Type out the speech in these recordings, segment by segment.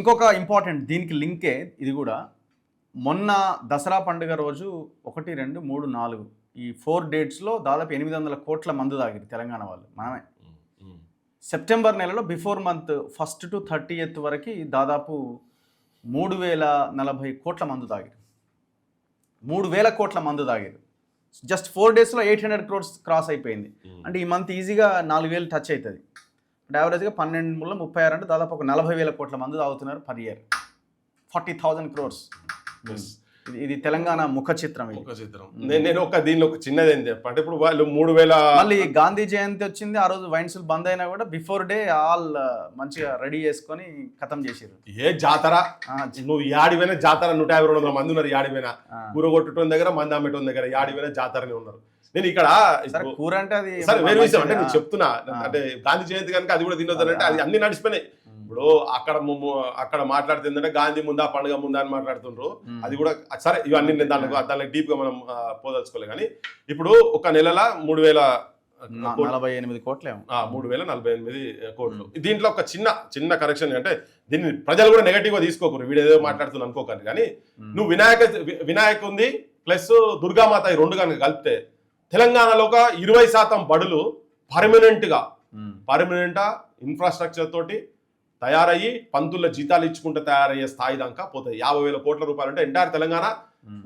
ఇంకొక ఇంపార్టెంట్ దీనికి లింకే ఇది కూడా. మొన్న దసరా పండుగ రోజు 1, 2, 3, 4 ఈ 4 డేట్స్లో దాదాపు 800 కోట్ల మందు తాగిరు తెలంగాణ వాళ్ళు, మనమే. సెప్టెంబర్ నెలలో before month 1st to 30th వరకు దాదాపు 3040 కోట్ల మందు తాగిరు. 3000 కోట్ల మందు తాగిరు. జస్ట్ 4 డేస్లో 800 crores క్రాస్ అయిపోయింది. అంటే ఈ మంత్ ఈజీగా 4000 టచ్ అవుతుంది. అంటే యావరేజ్గా 12 36 అంటే దాదాపు ఒక 40,000 కోట్ల మంది తాగుతున్నారు పర్ ఇయర్. 40,000 crores. ఇది తెలంగాణ ముఖ చిత్రం. నేను దీనిలో ఒక చిన్నది ఏం చెప్పంటే, ఇప్పుడు వాళ్ళు 3000 మళ్ళీ గాంధీ జయంతి వచ్చింది, ఆ రోజు వైన్స్ బంద్ అయినా కూడా బిఫోర్ డే ఆల్ మంచిగా రెడీ చేసుకొని ఖతం చేసారు. ఏ జాతర నువ్వు యాడిపోయినా జాతర 150-200 మంది ఉన్నారు. యాడిపోయినా కూరగొట్టడం దగ్గర, మంది అమ్మటం దగ్గర యాడిపోయినా జాతరనే ఉన్నారు. నేను ఇక్కడ కూర అంటే అది సరే వేరే విషయం. అంటే నేను చెప్తున్నా, అంటే గాంధీ జయంతి కనుక అది కూడా తినొద్దు అంటే అది అన్ని నడిచిపోయినాయి. ఇప్పుడు అక్కడ మాట్లాడుతుందంటే గాంధీ ముందా పండుగ ముందా అని మాట్లాడుతుండ్రు. అది కూడా సరే, ఇవన్నీ దానికి డీప్ గా మనం పోదలుచుకోలేదు. కానీ ఇప్పుడు ఒక నెలల 3048 కోట్లు 3048 కోట్లు. దీంట్లో ఒక చిన్న కరెక్షన్ అంటే, దీన్ని ప్రజలు కూడా నెగటివ్ గా తీసుకోకూడదు, వీడు ఏదో మాట్లాడుతున్నా అనుకోకండి. కానీ నువ్వు వినాయక ఉంది ప్లస్ దుర్గామాత ఈ రెండు కనుక కలిపితే తెలంగాణలో ఒక 20% బడులు పర్మనెంట్ ఇన్ఫ్రాస్ట్రక్చర్ తోటి తయారయ్యి పంతుల జీతాలు ఇచ్చుకుంటే తయారయ్యే స్థాయి దాకా పోతాయి. 50,000 కోట్ల రూపాయలు అంటే ఎంటైర్ తెలంగాణ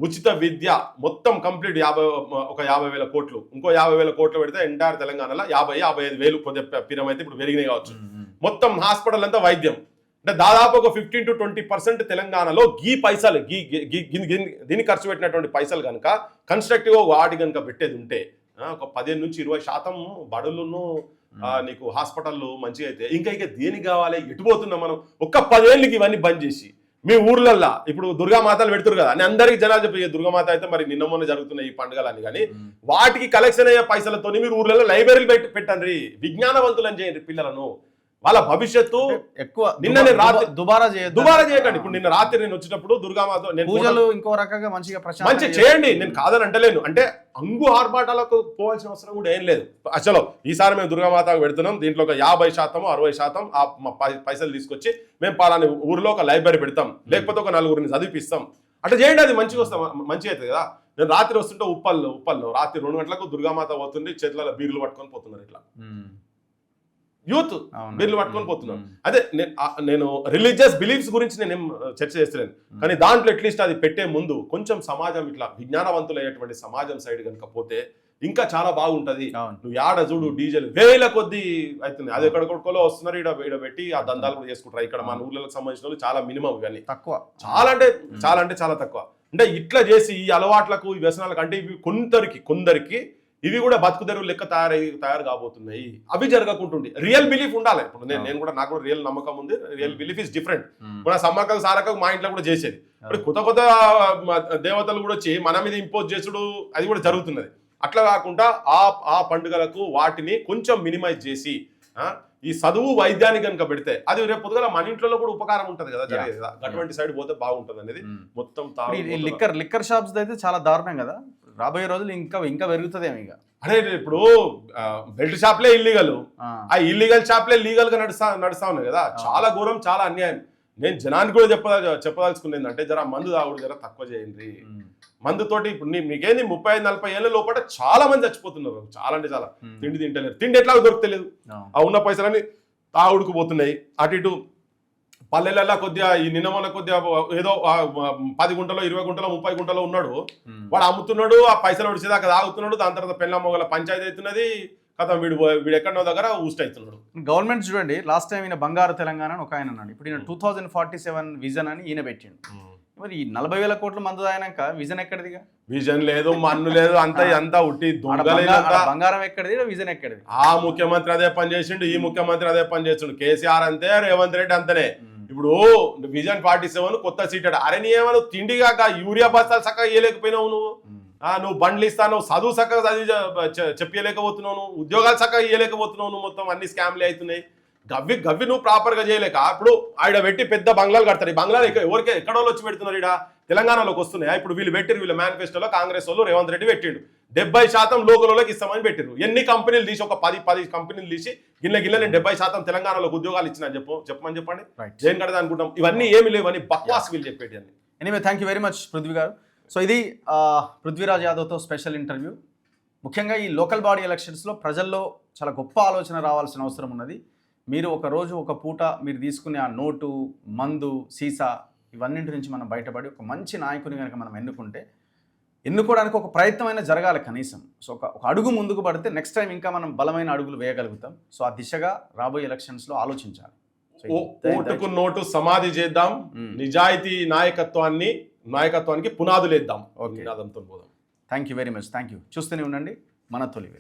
ఉచిత విద్య మొత్తం కంప్లీట్ 50,000 కోట్లు. ఇంకో 50,000 కోట్లు పెడితే ఎంటైర్ తెలంగాణలో 55,000 కొద్దిగా పిరమైతే ఇప్పుడు పెరిగినాయి కావచ్చు. మొత్తం హాస్పిటల్ అంతా వైద్యం అంటే దాదాపు ఒక 15 to 20% తెలంగాణలో పైసలు దీన్ని ఖర్చు పెట్టినటువంటి పైసలు కనుక కన్స్ట్రక్టివ్ వాడి కనుక పెట్టేది ఉంటే ఒక 15 నుంచి 20% బడులను నీకు హాస్పిటల్ మంచిగా అయితే ఇంకా దేనికి కావాలి, ఎటుపోతున్నాం మనం? ఒక్క 10 ఏళ్ళకి ఇవన్నీ బంద్ చేసి మీ ఊర్లల్లో ఇప్పుడు దుర్గామాతలు పెడుతురు కదా అని అందరికి జనాలు చెప్పి, దుర్గామాత అయితే మరి నిన్న మొన్న జరుగుతున్న ఈ పండుగలని, కానీ వాటికి కలెక్షన్ అయ్యే పైసలతో మీరు ఊర్లలో లైబ్రరీలు పెట్టండి, విజ్ఞానవంతులని చేయండి పిల్లలను, వాళ్ళ భవిష్యత్తు ఎక్కువ. నిన్న నేను రాత్రి దుబారా చేయకండి. ఇప్పుడు నిన్న రాత్రి నేను వచ్చినప్పుడు దుర్గామాత పూజలు ఇంకో రకంగా మంచిగా చేయండి, నేను కాదని అంటలేను. అంటే అంగు ఆర్భాటాలకు పోవాల్సిన అవసరం కూడా ఏం లేదు. అసలు ఈసారి మేము దుర్గామాతకు పెడుతున్నాం, దీంట్లో ఒక 50% 60% పైసలు తీసుకొచ్చి మేము పలాని ఊరిలో ఒక లైబ్రరీ పెడతాం, లేకపోతే ఒక 4 చదివిపిస్తాం. అట్లా చేయండి, అది మంచిగా అవుతుంది కదా. నేను రాత్రి వస్తుంటే ఉప్పల్లో రాత్రి 2 గంటలకు దుర్గామాత పోతుంది, చేతులలో బీర్లు పట్టుకొని పోతున్నారు. ఇట్లా యూత్ బీర్లు పట్టుకొని పోతున్నారు. అదే నేను రిలీజియస్ బిలీఫ్స్ గురించి నేనేం చర్చ చేస్తలేను, కానీ దాంట్లో అట్లీస్ట్ అది పెట్టే ముందు కొంచెం సమాజం ఇట్లా విజ్ఞానవంతులయ్యేటువంటి సమాజం సైడ్ కనుక పోతే ఇంకా చాలా బాగుంటది. నువ్వు యాడ చూడు డీజల్ వేల కొద్ది అవుతుంది, అది ఎక్కడికొక్కలో వస్తున్నారు, ఈడ పెట్టి ఆ దందాలు కూడా చేసుకుంటారు. ఇక్కడ మన ఊర్లకు సంబంధించిన వాళ్ళు చాలా మినిమం, ఇవన్నీ తక్కువ, చాలా తక్కువ. అంటే ఇట్లా చేసి ఈ అలవాట్లకు ఈ వ్యసనాలకు అంటే ఇవి కొందరికి ఇవి కూడా బతుకు తెరువు లెక్క తయారు కాబోతున్నాయి. అవి జరగకుంటుండి రియల్ బిలీఫ్ ఉండాలి. ఇప్పుడు నేను కూడా నాకు కూడా రియల్ నమ్మకం ఉంది. Real belief is different. మన సమ్మక్కకు సారక్కకు మా ఇంట్లో కూడా చేసేది. ఇప్పుడు కొత్త దేవతలు కూడా వచ్చి మన మీద ఇంపోజ్ చేసుడు అది కూడా జరుగుతున్నది. అట్లా కాకుండా ఆ పండుగలకు వాటిని కొంచెం మినిమైజ్ చేసి ఈ చదువు వైద్యాన్ని కనుక పెడితే అది రేపు పొద్దుగా మన ఇంట్లో కూడా ఉపకారం ఉంటుంది కదా, జరిగేది కదా. అటువంటి సైడ్ పోతే బాగుంటుంది అనేది మొత్తం. లిక్కర్ షాప్స్ అయితే చాలా దారుణం కదా, రాబోయే రోజులు ఇంకా పెరుగుతుందేమో. ఇక అదే ఇప్పుడు బెల్ట్ షాప్లే ఇల్లీగల్, ఆ ఇల్లీగల్ షాప్లే లీగల్ గా నడుస్తా ఉన్నాయి కదా. చాలా ఘోరం, చాలా అన్యాయం. నేను జనానికి కూడా చెప్పదలుచుకునేది అంటే జర మందు తాగుడు జర తక్కువ చేయండి. మందుతోటి ఇప్పుడు మీకేంది 35-40 ఏళ్ళ లోపల చాలా మంది చచ్చిపోతున్నారు. చాలా అంటే చాలా. తిండి తింటలేరు, తిండి ఎట్లా దొరుకుతలేదు. ఆ ఉన్న పైసలని తాగుడుకు పోతున్నాయి. అటు ఇటు పల్లెలలో కొద్దిగా ఈ నిన్న మొన్న కొద్దిగా ఏదో 10 గుంటలో 20 గుంటలో 30 గుంటలో ఉన్నాడు, వాడు అమ్ముతున్నాడు, ఆ పైసలు వచ్చేదాకా తాగుతున్నాడు. దాని తర్వాత పెళ్ళ మొగల పంచాయతీ అవుతున్నది కదా, వీడు ఎక్కడో దగ్గర ఊస్ట్ అవుతున్నాడు. గవర్నమెంట్ చూడండి, లాస్ట్ టైం ఈయన బంగారు తెలంగాణ అని ఒక ఆయన అన్నాడు. ఇప్పుడు ఈయన 2047 విజన్ అని ఈయన పెట్టిండు. మరి ఈ 40,000 కోట్ల మందు అయినాక విజన్ ఎక్కడిదిగా? విజన్ లేదు, మన్ను లేదు, అంతా ఉట్టి బంగారం ఎక్కడిది, విజన్ ఎక్కడిది? ఆ ముఖ్యమంత్రి అదే పని చేసిండు, ఈ ముఖ్యమంత్రి అదే పని చేసిండు. కేసీఆర్ అంతే, రేవంత్ రెడ్డి అంతనే. ఇప్పుడు విజన్ 47 కొత్త సీటెడ్. అరే నీ ఏమన్నా తిండిగాక యూరియా బస్తాలు చక్కగా ఇయ్యలేకపోయినావు నువ్వు బండ్లు ఇస్తాను, చదువు చక్కగా చదివి చెప్పలేకపోతున్నావు, నువ్వు ఉద్యోగాలు చక్కగా ఇయ్యలేకపోతున్నావు, మొత్తం అన్ని స్కామ్లే అవుతున్నాయి. గవ్వి నువ్వు ప్రాపర్ గా చేయలేక ఇప్పుడు ఆడ పెట్టి పెద్ద బంగ్లాలు కడతారు. ఈ బంగ్లాలు ఎక్కడో వచ్చి పెడుతున్నారు. ఇక్కడ తెలంగాణలోకి వస్తున్నాయా? ఇప్పుడు వీళ్ళు పెట్టిరు, వీళ్ళ మేనిఫెస్టోలో కాంగ్రెస్ వాళ్ళు రేవంత్ రెడ్డి పెట్టిండు 70% లోకల్లోకి ఇస్తామని పెట్టిరు. ఎన్ని కంపెనీలు తీసి ఒక 10 కంపెనీలు తీసి గిన్నె నేను 70% తెలంగాణలోకి ఉద్యోగాలు ఇచ్చిన చెప్పమని చెప్పండి. జైన్ కడదా అనుకుంటాం. ఇవన్నీ ఏమి లేవు అని బక్వాస్ వీళ్ళు చెప్పేటి అన్ని. Anyway thank you very much Prithvi గారు. సో ఇది పృథ్వీరాజ్ యాదవ్తో స్పెషల్ ఇంటర్వ్యూ. ముఖ్యంగా ఈ లోకల్ బాడీ ఎలక్షన్స్లో ప్రజల్లో చాలా గొప్ప ఆలోచన రావాల్సిన అవసరం ఉన్నది. మీరు ఒక రోజు ఒక పూట మీరు తీసుకునే ఆ నోటు, మందు, సీసా ఇవన్నింటి నుంచి మనం బయటపడి ఒక మంచి నాయకుని కనుక మనం ఎన్నుకోవడానికి ఒక ప్రయత్నమైనా జరగాలి కనీసం. సో ఒక అడుగు ముందుకు పడితే నెక్స్ట్ టైం ఇంకా మనం బలమైన అడుగులు వేయగలుగుతాం. సో ఆ దిశగా రాబోయే ఎలక్షన్స్లో ఆలోచించాలి. ఓటుకు నోటు సమాధి చేద్దాం, నిజాయితీ నాయకత్వానికి పునాదులేద్దాం. Thank you very much. Thank you. చూస్తూనే ఉండండి మన తొలి వెలుగు.